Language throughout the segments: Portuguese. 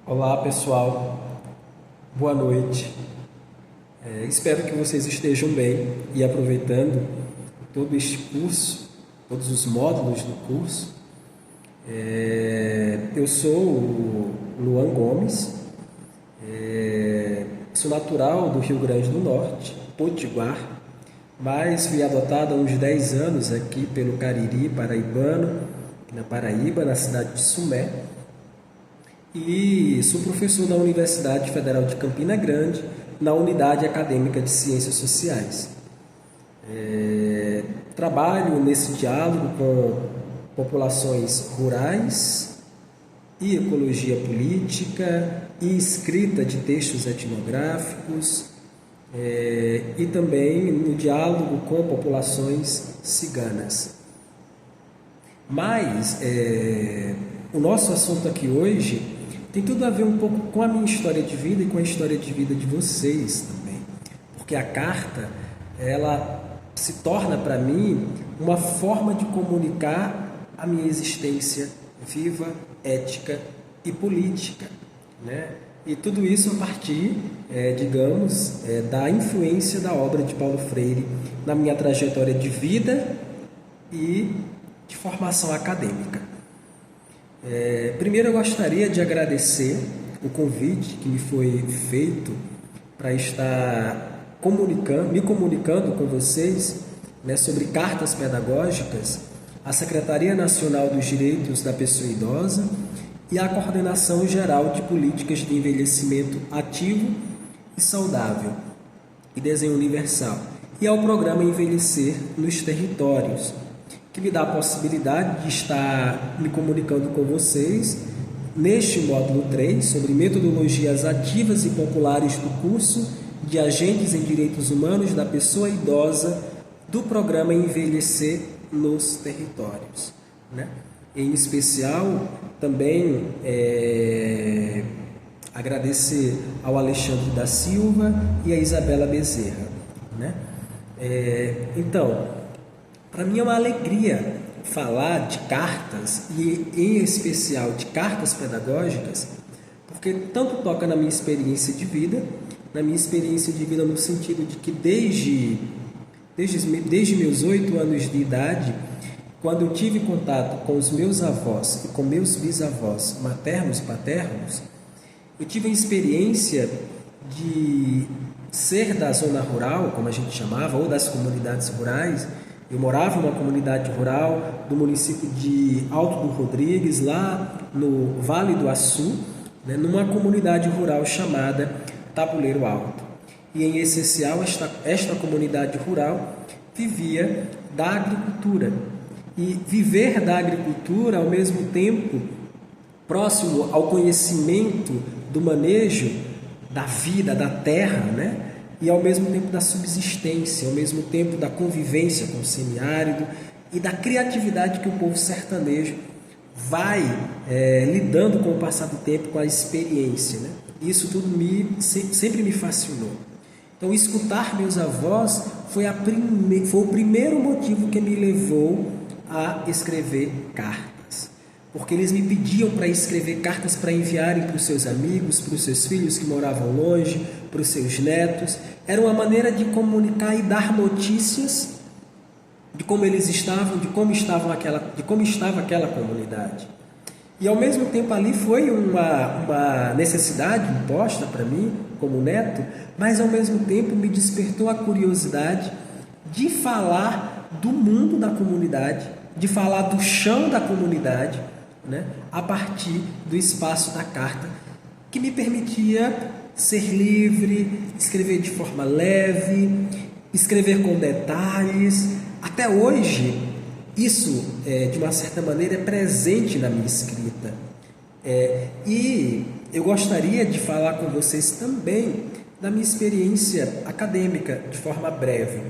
Olá pessoal, boa noite. Espero que vocês estejam bem e aproveitando todo este curso, todos os módulos do curso. Eu sou o Luan Gomes, sou natural do Rio Grande do Norte, Potiguar, mas fui adotado há uns 10 anos aqui pelo Cariri paraibano, na Paraíba, na cidade de Sumé. E sou professor da Universidade Federal de Campina Grande, na Unidade Acadêmica de Ciências Sociais. Trabalho nesse diálogo com populações rurais e ecologia política e escrita de textos etnográficos e também no diálogo com populações ciganas. Mas o nosso assunto aqui hoje tem tudo a ver um pouco com a minha história de vida e com a história de vida de vocês também. Porque a carta, ela se torna para mim uma forma de comunicar a minha existência viva, ética e política, né? E tudo isso a partir, da influência da obra de Paulo Freire na minha trajetória de vida e de formação acadêmica. Primeiro eu gostaria de agradecer o convite que me foi feito para estar me comunicando com vocês, né, sobre cartas pedagógicas à Secretaria Nacional dos Direitos da Pessoa Idosa e à Coordenação Geral de Políticas de Envelhecimento Ativo e Saudável e Desenho Universal e ao programa Envelhecer nos Territórios, que me dá a possibilidade de estar me comunicando com vocês neste módulo 3 sobre metodologias ativas e populares do curso de Agentes em Direitos Humanos da Pessoa Idosa do programa Envelhecer nos Territórios, né? Em especial, também agradecer ao Alexandre da Silva e a Isabela Bezerra, né? Então, para mim é uma alegria falar de cartas e, em especial, de cartas pedagógicas, porque tanto toca na minha experiência de vida, no sentido de que desde meus 8 anos de idade, quando eu tive contato com os meus avós e com meus bisavós maternos e paternos, eu tive a experiência de ser da zona rural, como a gente chamava, ou das comunidades rurais. Eu morava numa comunidade rural do município de Alto do Rodrigues, lá no Vale do Açu, né, numa comunidade rural chamada Tabuleiro Alto. E, em essencial, esta comunidade rural vivia da agricultura. E viver da agricultura, ao mesmo tempo, próximo ao conhecimento do manejo da vida, da terra, né? E ao mesmo tempo da subsistência, ao mesmo tempo da convivência com o semiárido e da criatividade que o povo sertanejo vai lidando com o passar do tempo, com a experiência, né? Isso tudo sempre me fascinou. Então, escutar meus avós foi o primeiro motivo que me levou a escrever cartas. Porque eles me pediam para escrever cartas para enviarem para os seus amigos, para os seus filhos que moravam longe, para os seus netos. Era uma maneira de comunicar e dar notícias de como eles estavam, de como estava aquela comunidade. E, ao mesmo tempo, ali foi uma necessidade imposta para mim, como neto, mas, ao mesmo tempo, me despertou a curiosidade de falar do mundo da comunidade, de falar do chão da comunidade, né, a partir do espaço da carta, que me permitia ser livre, escrever de forma leve, escrever com detalhes. Até hoje, isso, de uma certa maneira, é presente na minha escrita. E eu gostaria de falar com vocês também da minha experiência acadêmica, de forma breve.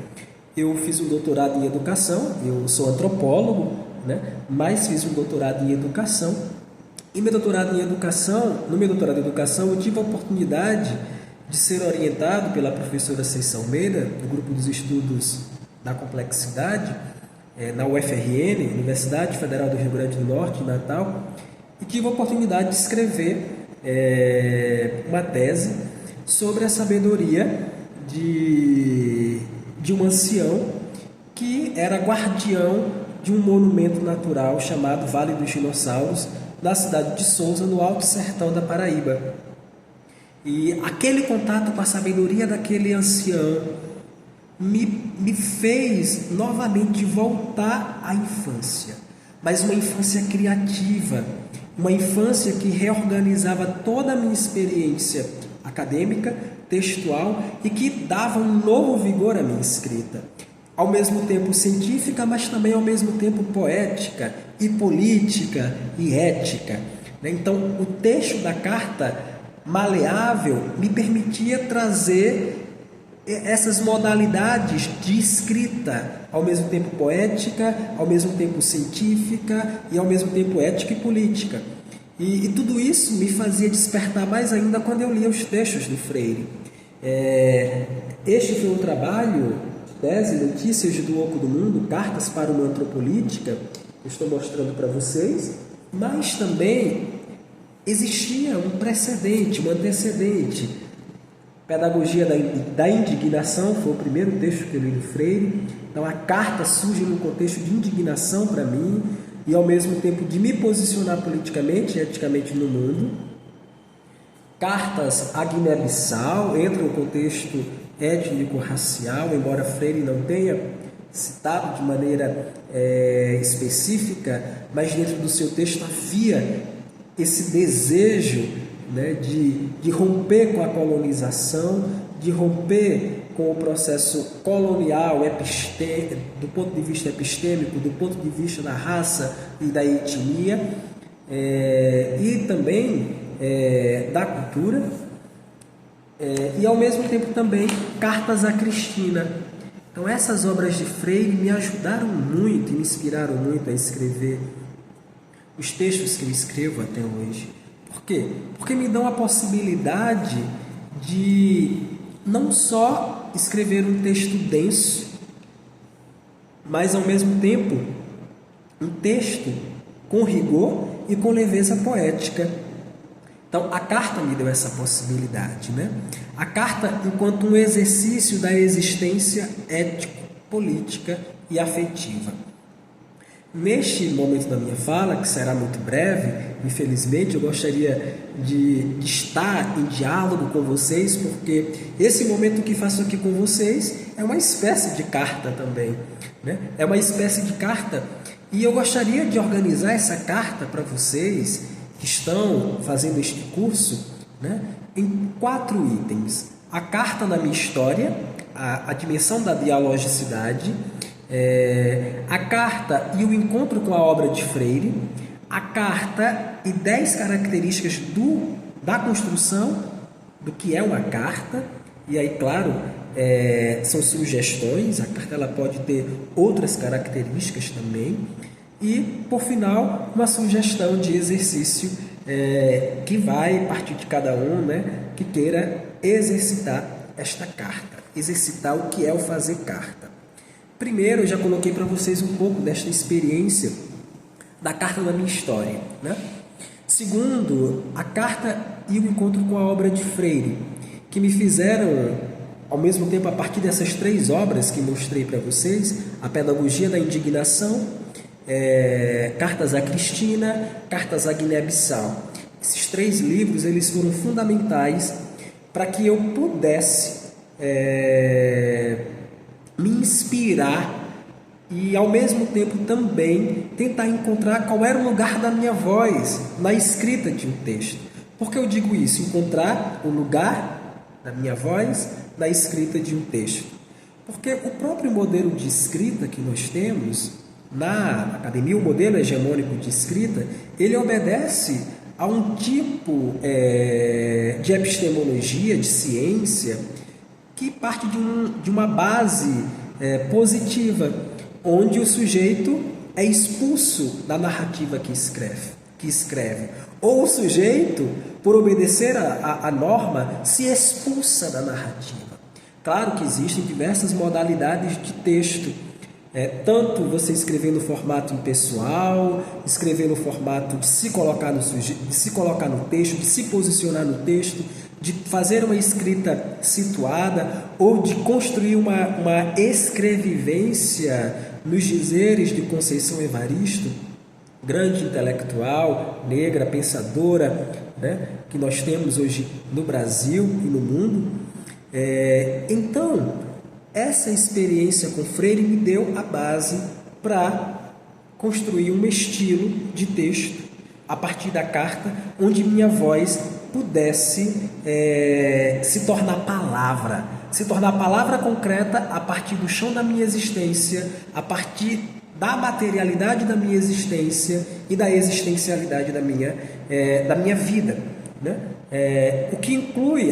Eu fiz um doutorado em educação, eu sou antropólogo, né? Mas fiz um doutorado em educação. E no meu doutorado em educação, eu tive a oportunidade de ser orientado pela professora Ceiça Almeida, do grupo dos estudos da complexidade, na UFRN, Universidade Federal do Rio Grande do Norte, em Natal, e tive a oportunidade de escrever uma tese sobre a sabedoria de um ancião que era guardião de um monumento natural chamado Vale dos Dinossauros, na cidade de Sousa, no Alto Sertão da Paraíba. E aquele contato com a sabedoria daquele ancião me fez novamente voltar à infância, mas uma infância criativa, uma infância que reorganizava toda a minha experiência acadêmica, textual e que dava um novo vigor à minha escrita. Ao mesmo tempo científica, mas também ao mesmo tempo poética e política e ética. Então, o texto da carta maleável me permitia trazer essas modalidades de escrita, ao mesmo tempo poética, ao mesmo tempo científica e ao mesmo tempo ética e política. E tudo isso me fazia despertar mais ainda quando eu lia os textos do Freire. Este foi um trabalho, tese, Notícias do Oco do Mundo, Cartas para uma Antropolítica, que eu estou mostrando para vocês, mas também existia um precedente, um antecedente. Pedagogia da Indignação foi o primeiro texto que eu li do Freire. Então a carta surge num contexto de indignação para mim e ao mesmo tempo de me posicionar politicamente e eticamente no mundo. Cartas à Guiné-Bissau entra no contexto étnico-racial, embora Freire não tenha citado de maneira específica, mas dentro do seu texto havia esse desejo, né, de romper com a colonização, de romper com o processo colonial, do ponto de vista epistêmico, do ponto de vista da raça e da etnia, e também da cultura, e ao mesmo tempo também Cartas à Cristina. Então essas obras de Freire me ajudaram muito e me inspiraram muito a escrever os textos que eu escrevo até hoje. Por quê? Porque me dão a possibilidade de não só escrever um texto denso, mas ao mesmo tempo um texto com rigor e com leveza poética. Então a carta me deu essa possibilidade, né? A carta enquanto um exercício da existência ético, política e afetiva. Neste momento da minha fala, que será muito breve, infelizmente, eu gostaria de estar em diálogo com vocês, porque esse momento que faço aqui com vocês é uma espécie de carta também, né? É uma espécie de carta, e eu gostaria de organizar essa carta para vocês que estão fazendo este curso, né, em 4 itens. A carta na minha história, a dimensão da dialogicidade, a carta e o encontro com a obra de Freire, a carta e 10 características da construção do que é uma carta, e aí, claro, são sugestões, a carta ela pode ter outras características também, e, por final, uma sugestão de exercício que vai partir de cada um, né, que queira exercitar esta carta, exercitar o que é o fazer carta. Primeiro, eu já coloquei para vocês um pouco desta experiência da carta na minha história, né? Segundo, a carta e o encontro com a obra de Freire, que me fizeram, ao mesmo tempo, a partir dessas 3 obras que mostrei para vocês, a Pedagogia da Indignação, Cartas à Cristina, Cartas à Guiné-Bissau. Esses 3 livros eles foram fundamentais para que eu pudesse me inspirar e, ao mesmo tempo, também tentar encontrar qual era o lugar da minha voz na escrita de um texto. Por que eu digo isso? Encontrar o lugar da minha voz na escrita de um texto. Porque o próprio modelo de escrita que nós temos na academia, o modelo hegemônico de escrita, ele obedece a um tipo de epistemologia, de ciência, que parte de uma base positiva, onde o sujeito é expulso da narrativa que escreve. Ou o sujeito, por obedecer a norma, se expulsa da narrativa. Claro que existem diversas modalidades de texto, Tanto você escrever no formato impessoal, escrever no formato de se colocar no sujeito, de se colocar no texto, de se posicionar no texto, de fazer uma escrita situada ou de construir uma escrevivência nos dizeres de Conceição Evaristo, grande intelectual, negra, pensadora, né, que nós temos hoje no Brasil e no mundo. Então, essa experiência com Freire me deu a base para construir um estilo de texto a partir da carta, onde minha voz pudesse se tornar palavra concreta a partir do chão da minha existência, a partir da materialidade da minha existência e da existencialidade da minha vida, né? O que inclui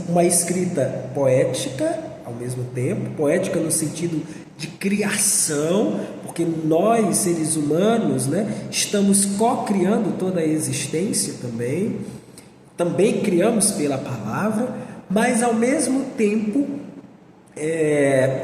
uma escrita poética, ao mesmo tempo, poética no sentido de criação, porque nós, seres humanos, né, estamos co-criando toda a existência também criamos pela palavra, mas ao mesmo tempo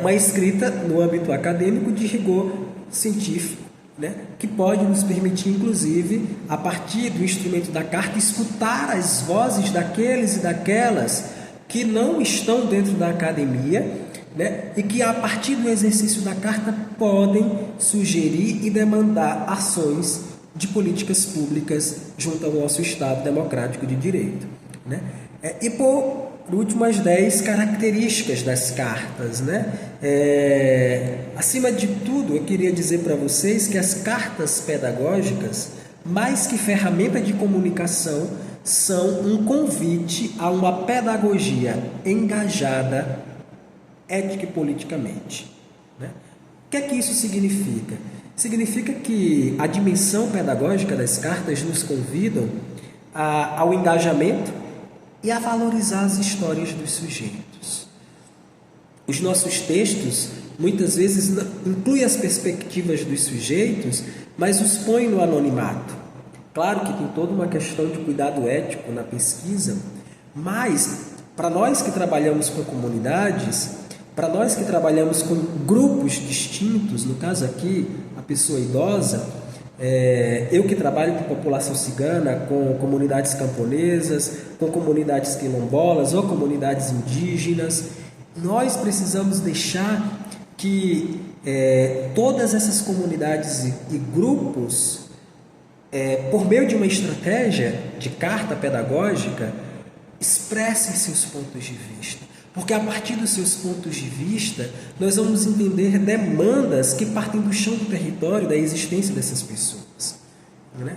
uma escrita no âmbito acadêmico de rigor científico, né, que pode nos permitir, inclusive, a partir do instrumento da carta, escutar as vozes daqueles e daquelas que não estão dentro da academia, né, e que, a partir do exercício da carta, podem sugerir e demandar ações de políticas públicas junto ao nosso Estado democrático de direito, né? E por último, as 10 características das cartas, né? Acima de tudo, eu queria dizer para vocês que as cartas pedagógicas, mais que ferramenta de comunicação, são um convite a uma pedagogia engajada ética e politicamente, né? O que é que isso significa? Significa que a dimensão pedagógica das cartas nos convidam ao engajamento e a valorizar as histórias dos sujeitos. Os nossos textos, muitas vezes, incluem as perspectivas dos sujeitos, mas os põem no anonimato. Claro que tem toda uma questão de cuidado ético na pesquisa, mas para nós que trabalhamos com comunidades, para nós que trabalhamos com grupos distintos, no caso aqui, a pessoa idosa, eu que trabalho com população cigana, com comunidades camponesas, com comunidades quilombolas ou comunidades indígenas, nós precisamos deixar que todas essas comunidades e grupos, por meio de uma estratégia de carta pedagógica, expressem seus pontos de vista. Porque a partir dos seus pontos de vista, nós vamos entender demandas que partem do chão do território, da existência dessas pessoas, né?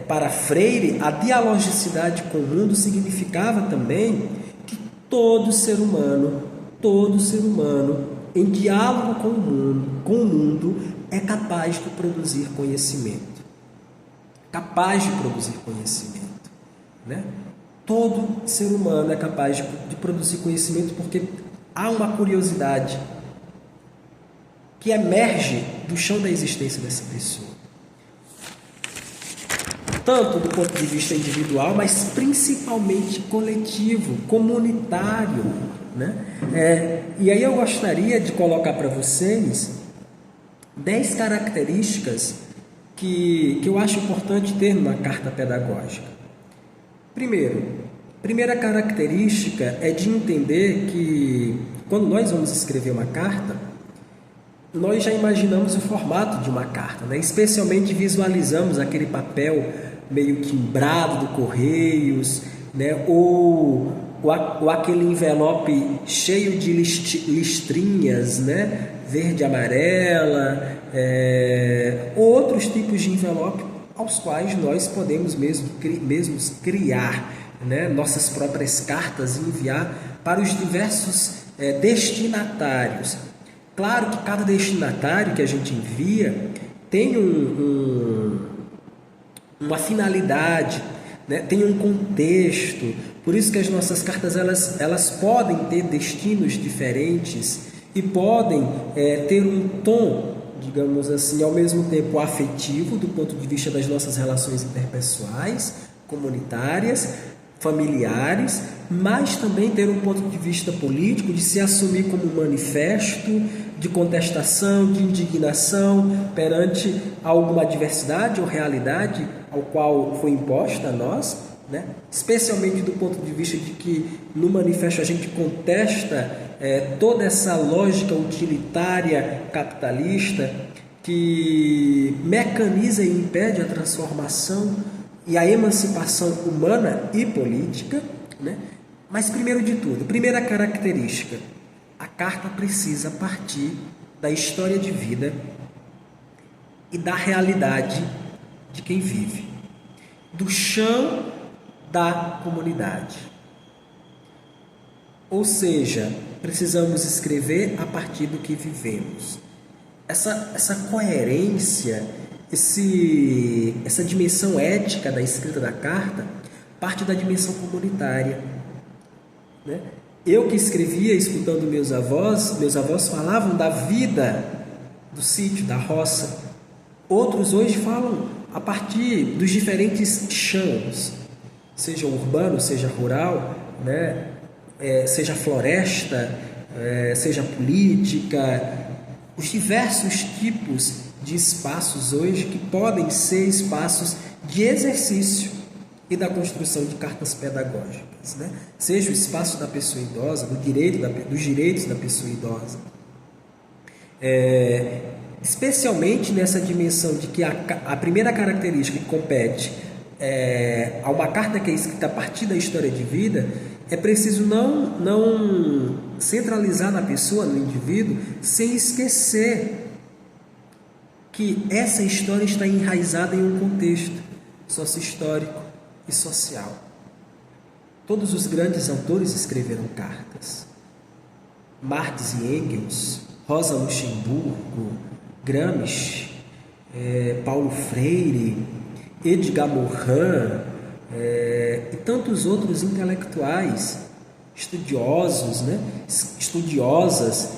Para Freire, a dialogicidade com o mundo significava também que todo ser humano, em diálogo com o mundo, é capaz de produzir conhecimento. Né? Todo ser humano é capaz de produzir conhecimento porque há uma curiosidade que emerge do chão da existência dessa pessoa. Tanto do ponto de vista individual, mas principalmente coletivo, comunitário, né? E aí eu gostaria de colocar para vocês 10 características que eu acho importante ter numa carta pedagógica. Primeira característica é de entender que, quando nós vamos escrever uma carta, nós já imaginamos o formato de uma carta, né? Especialmente visualizamos aquele papel meio timbrado do Correios, né? ou aquele envelope cheio de listrinhas, né? Verde e amarela, ou outros tipos de envelope aos quais nós podemos mesmos criar, né, nossas próprias cartas e enviar para os diversos destinatários. Claro que cada destinatário que a gente envia tem uma finalidade, né, tem um contexto, por isso que as nossas cartas elas podem ter destinos diferentes e podem ter um tom, digamos assim, ao mesmo tempo afetivo, do ponto de vista das nossas relações interpessoais, comunitárias, familiares, mas também ter um ponto de vista político, de se assumir como um manifesto de contestação, de indignação perante alguma adversidade ou realidade ao qual foi imposta a nós, né? Especialmente do ponto de vista de que no manifesto a gente contesta toda essa lógica utilitária capitalista que mecaniza e impede a transformação e a emancipação humana e política, né? Mas primeiro de tudo, primeira característica, a carta precisa partir da história de vida e da realidade de quem vive, do chão da comunidade. Ou seja, precisamos escrever a partir do que vivemos. Essa coerência, essa dimensão ética da escrita da carta parte da dimensão comunitária, né? Eu que escrevia escutando meus avós falavam da vida do sítio, da roça. Outros hoje falam a partir dos diferentes chãos, seja urbano, seja rural, né? Seja floresta, seja política, os diversos tipos de espaços hoje que podem ser espaços de exercício e da construção de cartas pedagógicas, né? Seja o espaço da pessoa idosa, dos direitos da pessoa idosa. Especialmente nessa dimensão de que a primeira característica que compete a uma carta que é escrita a partir da história de vida, é preciso não centralizar na pessoa, no indivíduo, sem esquecer que essa história está enraizada em um contexto socio-histórico e social. Todos os grandes autores escreveram cartas. Marx e Engels, Rosa Luxemburgo, Gramsci, Paulo Freire, Edgar Morin, e tantos outros intelectuais, estudiosos, né? Estudiosas,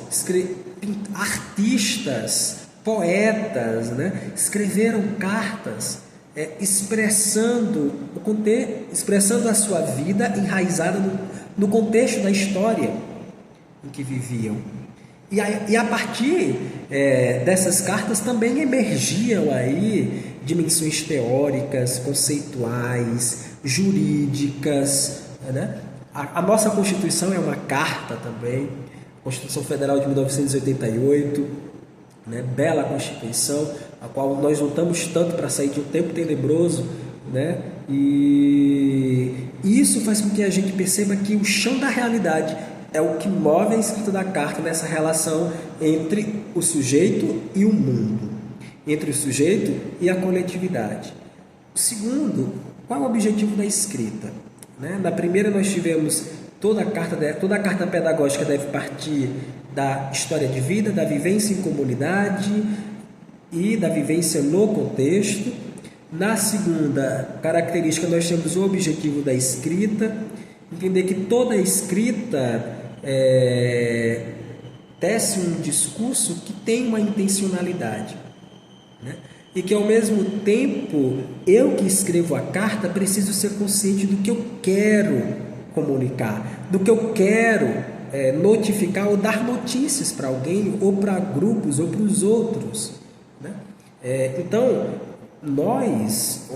artistas, poetas, né? Escreveram cartas expressando a sua vida enraizada no contexto da história em que viviam. E a partir dessas cartas também emergiam aí dimensões teóricas, conceituais, jurídicas, né? A nossa Constituição é uma carta também, a Constituição Federal de 1988, né? Bela Constituição, a qual nós lutamos tanto para sair de um tempo tenebroso, né? E isso faz com que a gente perceba que o chão da realidade é o que move a escrita da carta nessa relação entre o sujeito e o mundo, entre o sujeito e a coletividade. O segundo, qual é o objetivo da escrita? Né? Na primeira nós tivemos toda a carta pedagógica deve partir da história de vida, da vivência em comunidade e da vivência no contexto. Na segunda característica nós temos o objetivo da escrita, entender que toda escrita tece um discurso que tem uma intencionalidade, né? E que ao mesmo tempo eu que escrevo a carta preciso ser consciente do que eu quero comunicar, do que eu quero notificar ou dar notícias para alguém ou para grupos ou para os outros, né? Então nós,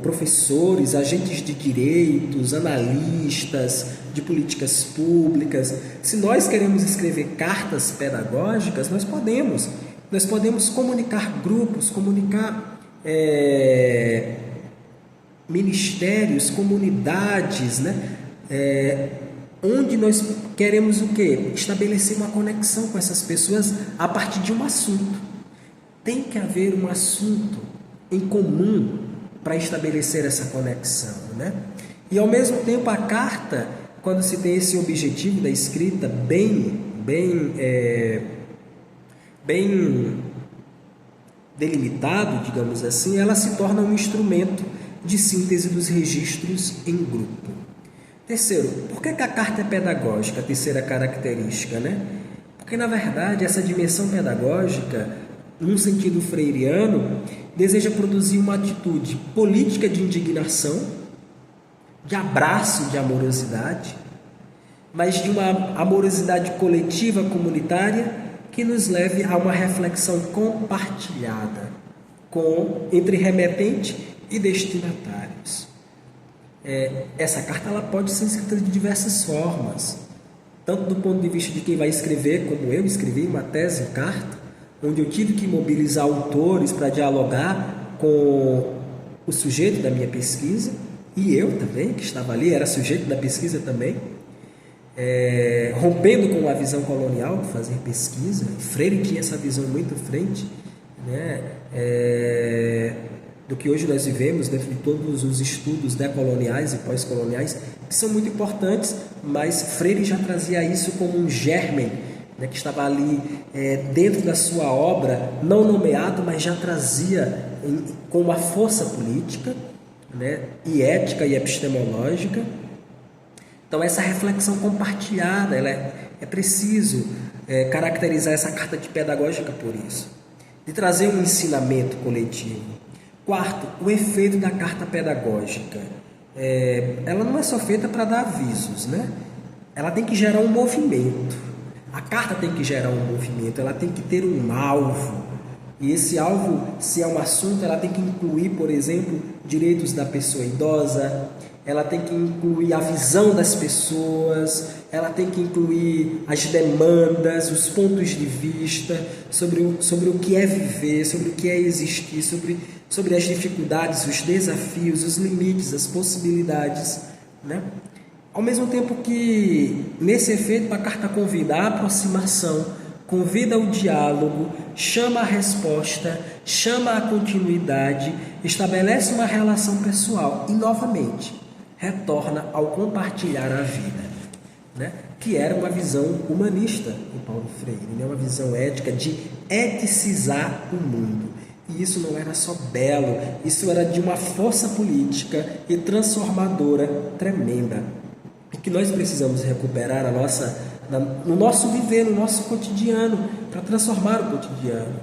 professores, agentes de direitos, analistas de políticas públicas, se nós queremos escrever cartas pedagógicas, nós podemos comunicar grupos, comunicar ministérios, comunidades, né? Onde nós queremos o quê? Estabelecer uma conexão com essas pessoas a partir de um assunto. Tem que haver um assunto em comum para estabelecer essa conexão, né? E ao mesmo tempo a carta, quando se tem esse objetivo da escrita bem delimitado, digamos assim, ela se torna um instrumento de síntese dos registros em grupo. Terceiro, por que a carta é pedagógica? A terceira característica, né? Porque na verdade essa dimensão pedagógica, num sentido freiriano, deseja produzir uma atitude política de indignação, de abraço, de amorosidade, mas de uma amorosidade coletiva, comunitária, que nos leve a uma reflexão compartilhada entre remetente e destinatários. Essa carta ela pode ser escrita de diversas formas, tanto do ponto de vista de quem vai escrever, como eu escrevi uma tese em carta, onde eu tive que mobilizar autores para dialogar com o sujeito da minha pesquisa, e eu também, que estava ali, era sujeito da pesquisa também, rompendo com a visão colonial de fazer pesquisa. Freire tinha essa visão muito à frente, né, do que hoje nós vivemos dentro de todos os estudos decoloniais e pós-coloniais, que são muito importantes, mas Freire já trazia isso como um germen, né, que estava ali dentro da sua obra, não nomeado, mas já trazia com uma força política, né, e ética e epistemológica. Então essa reflexão compartilhada, é preciso caracterizar essa carta de pedagógica por isso, de trazer um ensinamento coletivo. Quarto, o efeito da carta pedagógica. Ela não é só feita para dar avisos, né? Ela tem que gerar um movimento. A carta tem que gerar um movimento, ela tem que ter um alvo. E esse alvo, se é um assunto, ela tem que incluir, por exemplo, direitos da pessoa idosa, ela tem que incluir a visão das pessoas, ela tem que incluir as demandas, os pontos de vista sobre o que é viver, sobre o que é existir, sobre as dificuldades, os desafios, os limites, as possibilidades, né? Ao mesmo tempo que, nesse efeito, a carta convida a aproximação, convida o diálogo, chama a resposta, chama a continuidade, estabelece uma relação pessoal e, novamente, retorna ao compartilhar a vida, né? Que era uma visão humanista em Paulo Freire, né? Uma visão ética de eticizar o mundo. E isso não era só belo, isso era de uma força política e transformadora tremenda, e que nós precisamos recuperar no nosso viver, no nosso cotidiano, para transformar o cotidiano.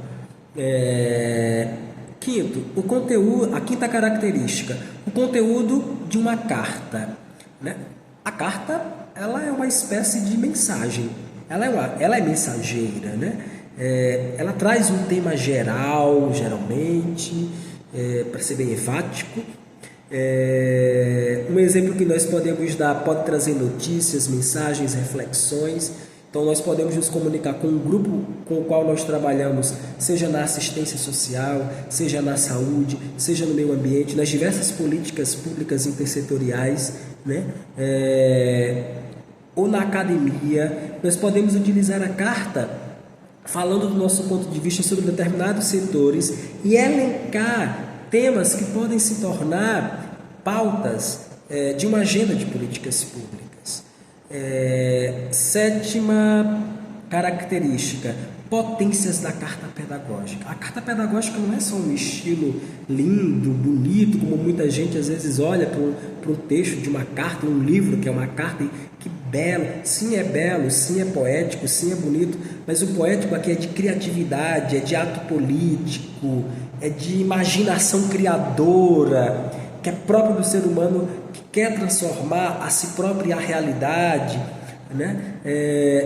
Quinto, o conteúdo, a quinta característica, o conteúdo de uma carta, né? A carta, ela é uma espécie de mensagem, ela é mensageira, né? Ela traz um tema geral, geralmente, para ser bem enfático. Um exemplo que nós podemos dar pode trazer notícias, mensagens, reflexões. Então nós podemos nos comunicar com um grupo com o qual nós trabalhamos, seja na assistência social, seja na saúde, seja no meio ambiente, nas diversas políticas públicas intersetoriais, né? Ou na academia. Nós podemos utilizar a carta falando do nosso ponto de vista sobre determinados setores e elencar temas que podem se tornar pautas de uma agenda de políticas públicas. Sétima característica, potências da carta pedagógica. A carta pedagógica não é só um estilo lindo, bonito, como muita gente às vezes olha para um texto de uma carta, um livro que é uma carta, e que belo, sim é poético, sim é bonito, mas o poético aqui é de criatividade, é de ato político, é de imaginação criadora, que é próprio do ser humano, que quer transformar a si próprio e a realidade, né?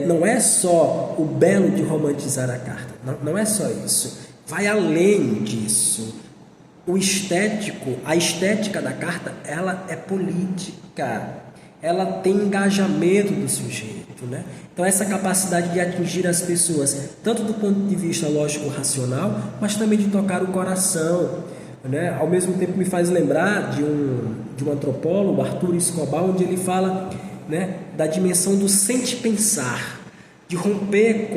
Não é só o belo de romantizar a carta, não é só isso, vai além disso. A estética da carta, ela é política, ela tem engajamento do sujeito, né? Então essa capacidade de atingir as pessoas, tanto do ponto de vista lógico-racional, mas também de tocar o coração, né? Ao mesmo tempo me faz lembrar de um antropólogo, Arthur Escobar, onde ele fala, né, da dimensão do sente-pensar, de romper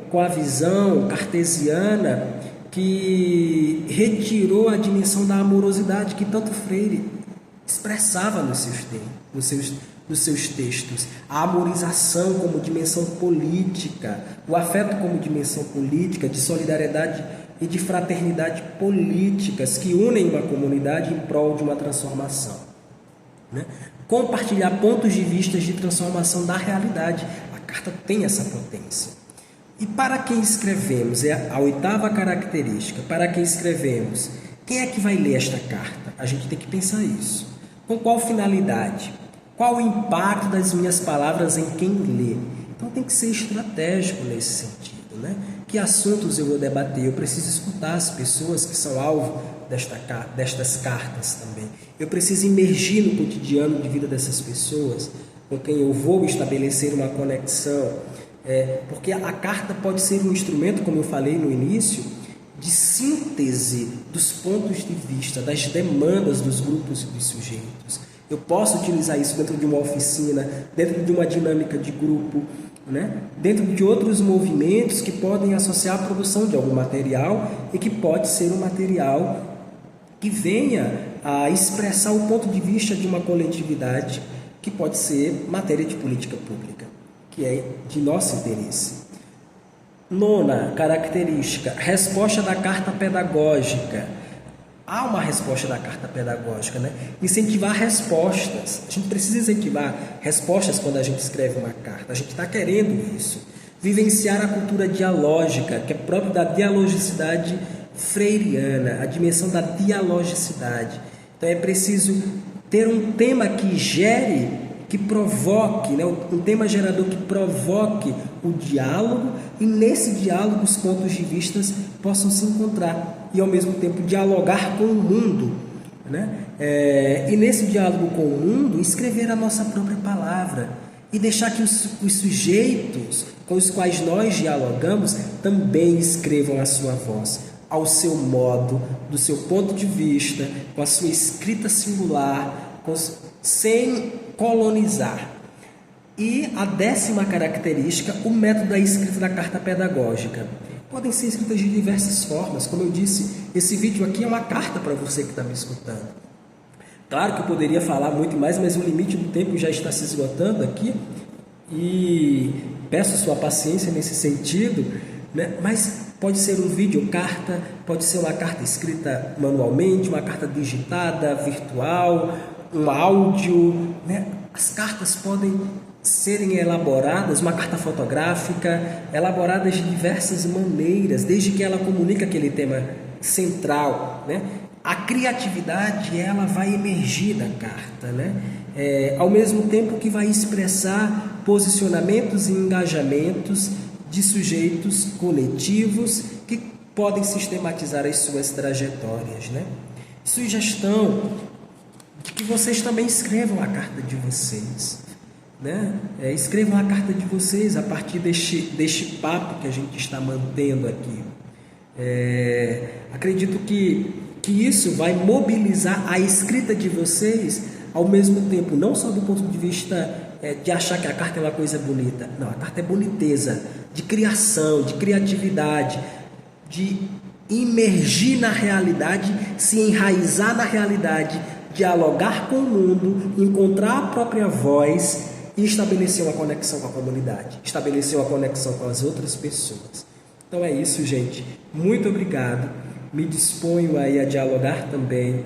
com a visão cartesiana que retirou a dimensão da amorosidade que tanto Freire expressava nos seus textos. A amorização como dimensão política, o afeto como dimensão política, de solidariedade e de fraternidade políticas que unem uma comunidade em prol de uma transformação, né? Compartilhar pontos de vista de transformação da realidade. A carta tem essa potência. E para quem escrevemos, é a oitava característica, para quem escrevemos, quem é que vai ler esta carta? A gente tem que pensar isso. Com qual finalidade? Qual o impacto das minhas palavras em quem lê? Então tem que ser estratégico nesse sentido, né? Que assuntos eu vou debater? Eu preciso escutar as pessoas que são alvo destas cartas também. Eu preciso imergir no cotidiano de vida dessas pessoas com quem eu vou estabelecer uma conexão. Porque a carta pode ser um instrumento, como eu falei no início, de síntese dos pontos de vista, das demandas dos grupos de sujeitos. Eu posso utilizar isso dentro de uma oficina, dentro de uma dinâmica de grupo, né? Dentro de outros movimentos que podem associar a produção de algum material e que pode ser um material que venha a expressar o ponto de vista de uma coletividade, que pode ser matéria de política pública, que é de nosso interesse. Nona característica, resposta da carta pedagógica. Há uma resposta da carta pedagógica, né? Incentivar respostas. A gente precisa incentivar respostas quando a gente escreve uma carta. A gente está querendo isso. Vivenciar a cultura dialógica, que é própria da dialogicidade freiriana, a dimensão da dialogicidade. Então é preciso ter um tema que gere, que provoque, né? Um tema gerador que provoque o diálogo, e nesse diálogo os pontos de vista possam se encontrar e ao mesmo tempo dialogar com o mundo, né? E nesse diálogo com o mundo escrever a nossa própria palavra e deixar que os sujeitos com os quais nós dialogamos também escrevam a sua voz, ao seu modo, do seu ponto de vista, com a sua escrita singular, sem colonizar. E a 10ª característica, o método da escrita da carta pedagógica. Podem ser escritas de diversas formas. Como eu disse, esse vídeo aqui é uma carta para você que está me escutando. Claro que eu poderia falar muito mais, mas o limite do tempo já está se esgotando aqui. E peço sua paciência nesse sentido, né? Mas pode ser um vídeo carta, pode ser uma carta escrita manualmente, uma carta digitada, virtual, um áudio, né? As cartas podem serem elaboradas, uma carta fotográfica, elaboradas de diversas maneiras, desde que ela comunique aquele tema central, né? A criatividade, ela vai emergir da carta, né? Ao mesmo tempo que vai expressar posicionamentos e engajamentos de sujeitos coletivos que podem sistematizar as suas trajetórias, né? Sugestão de que vocês também escrevam a carta de vocês, né? Escrevam a carta de vocês a partir deste papo que a gente está mantendo aqui. Acredito que isso vai mobilizar a escrita de vocês, ao mesmo tempo, não só do ponto de vista de achar que a carta é uma coisa bonita. Não, a carta é boniteza, de criação, de criatividade, de imergir na realidade, se enraizar na realidade, dialogar com o mundo, encontrar a própria voz e estabelecer uma conexão com a comunidade, estabelecer uma conexão com as outras pessoas. Então é isso, gente. Muito obrigado. Me disponho aí a dialogar também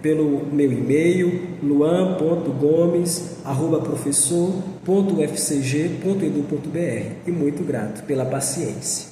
pelo meu e-mail, luan.gomes@professor.ufcg.edu.br, e muito grato pela paciência.